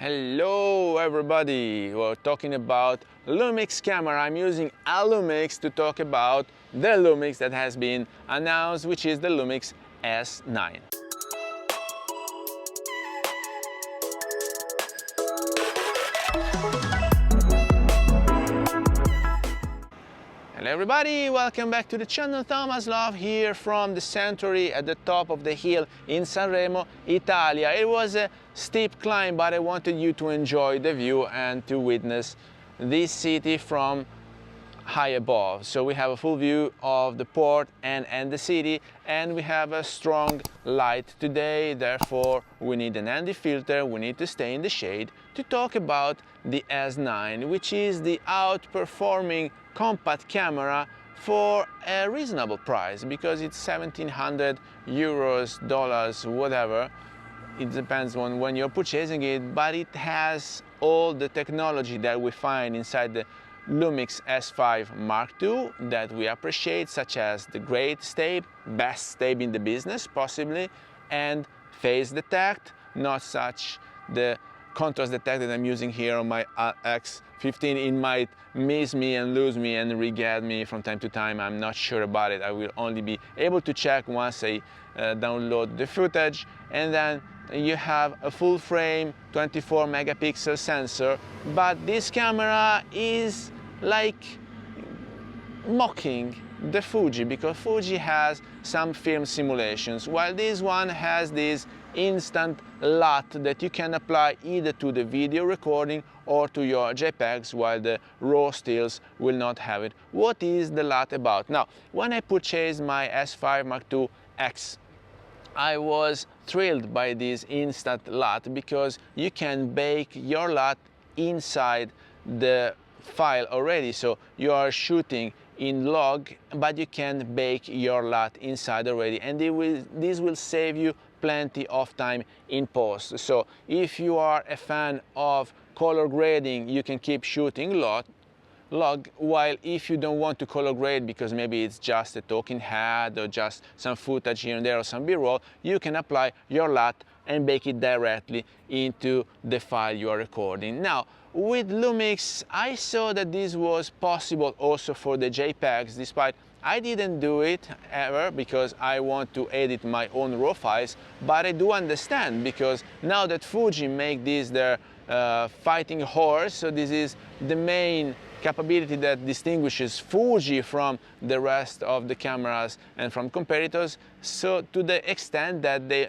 Hello everybody! We're talking about Lumix camera. I'm using a Lumix to talk about the Lumix that has been announced, which is the Lumix S9. Hello everybody, welcome back to the channel. Thomas Love here from the sanctuary at the top of the hill in Sanremo, Italia. It was a steep climb, but I wanted you to enjoy the view and to witness this city from high above. So we have a full view of the port and the city, and we have a strong light today. Therefore, we need an handy filter. We need to stay in the shade to talk about the S9, which is the outperforming compact camera for a reasonable price, because it's 1700 euros, dollars, whatever. It depends on when you're purchasing it, but it has all the technology that we find inside the Lumix S5 Mark II that we appreciate, such as the great stability, best stability in the business possibly, and phase detect, not such the contrast detect that I'm using here on my X15. It might miss me and lose me and re-get me from time to time. I'm not sure about it. I will only be able to check once I download the footage. And then you have a full frame 24 megapixel sensor, but this camera is like mocking the Fuji, because Fuji has some film simulations, while this one has this instant LUT that you can apply either to the video recording or to your JPEGs, while the raw stills will not have it. What is the LUT about? Now, when I purchased my S5 Mark II X, I was thrilled by this instant LUT, because you can bake your LUT inside the file already. So you are shooting in log, but you can bake your LUT inside already, and this will save you plenty of time in post. So if you are a fan of color grading, you can keep shooting log, while if you don't want to color grade, because maybe it's just a talking head or just some footage here and there or some b-roll, you can apply your LUT and bake it directly into the file you are recording. Now, with Lumix, I saw that this was possible also for the JPEGs, despite I didn't do it ever because I want to edit my own raw files, but I do understand, because now that Fuji make this their fighting horse, so this is the main capability that distinguishes Fuji from the rest of the cameras and from competitors, so to the extent that they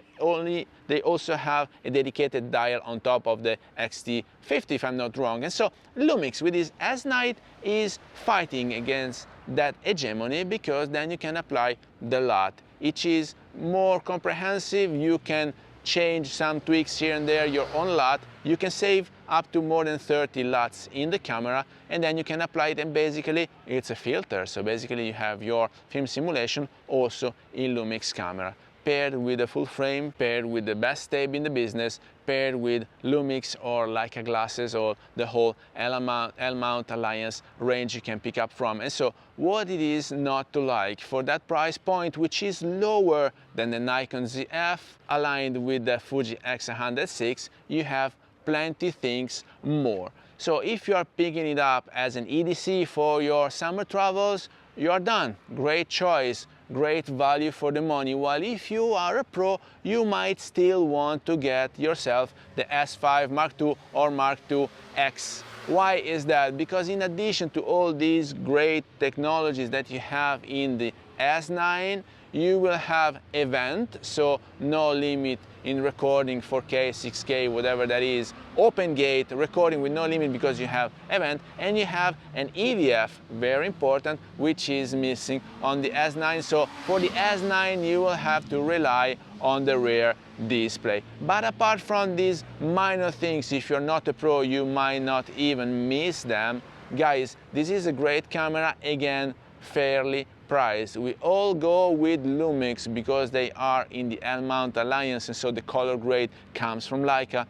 also have a dedicated dial on top of the XT50, if I'm not wrong. And so Lumix with this S9 is fighting against that hegemony, because then you can apply the LUT, which is more comprehensive. You can change some tweaks here and there, your own LUT. You can save up to more than 30 LUTs in the camera, and then you can apply it, and basically it's a filter. So basically you have your film simulation also in Lumix camera, paired with a full frame, paired with the best stability in the business, paired with Lumix or Leica glasses, or the whole M-mount Alliance range you can pick up from. And so what it is not to like for that price point, which is lower than the Nikon ZF, aligned with the Fuji X106, you have plenty things more. So if you are picking it up as an EDC for your summer travels, you are done. Great choice, great value for the money. While if you are a pro, you might still want to get yourself the S5 Mark II or Mark II X. Why is that? Because in addition to all these great technologies that you have in the S9, you will have event, so no limit in recording, 4K, 6K, whatever that is, open gate recording with no limit because you have event, and you have an EVF, very important, which is missing on the S9. So for the S9 you will have to rely on the rear display. But apart from these minor things, if you're not a pro, you might not even miss them. Guys, this is a great camera, again, fairly priced. We all go with Lumix because they are in the M-mount Alliance, and so the color grade comes from Leica.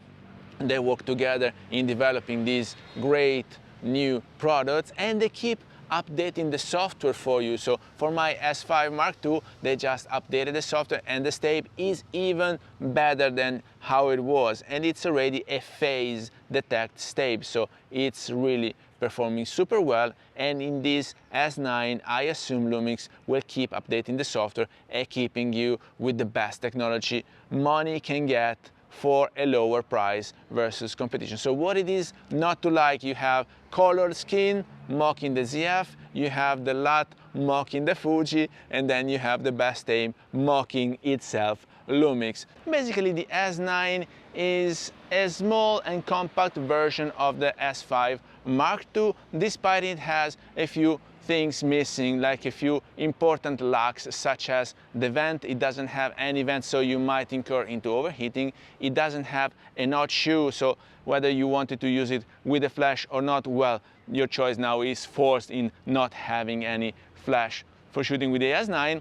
They work together in developing these great new products, and they keep updating the software for you. So for my S5 Mark II, they just updated the software, and the stability is even better than how it was, and it's already a phase detect stage, so it's really performing super well. And in this S9, I assume Lumix will keep updating the software and keeping you with the best technology money can get for a lower price versus competition. So what it is not to like, you have colored skin mocking the ZF, you have the LUT mocking the Fuji, and then you have the best aim mocking itself, Lumix. Basically the S9 is a small and compact version of the S5 Mark II, despite it has a few things missing, like a few important lacks, such as the vent. It doesn't have any vent, so you might incur into overheating. It doesn't have a notch shoe, so whether you wanted to use it with a flash or not, well, your choice now is forced in not having any flash for shooting with the S9.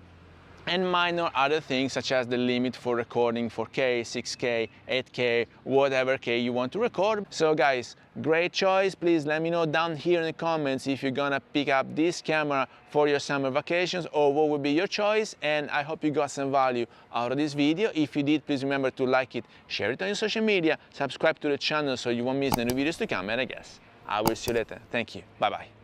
And minor other things, such as the limit for recording 4K, 6K, 8K, whatever K you want to record. So guys, great choice. Please let me know down here in the comments if you're gonna pick up this camera for your summer vacations, or what would be your choice. And I hope you got some value out of this video. If you did, please remember to like it, share it on your social media, subscribe to the channel so you won't miss the new videos to come, and I guess I will see you later. Thank you. Bye bye.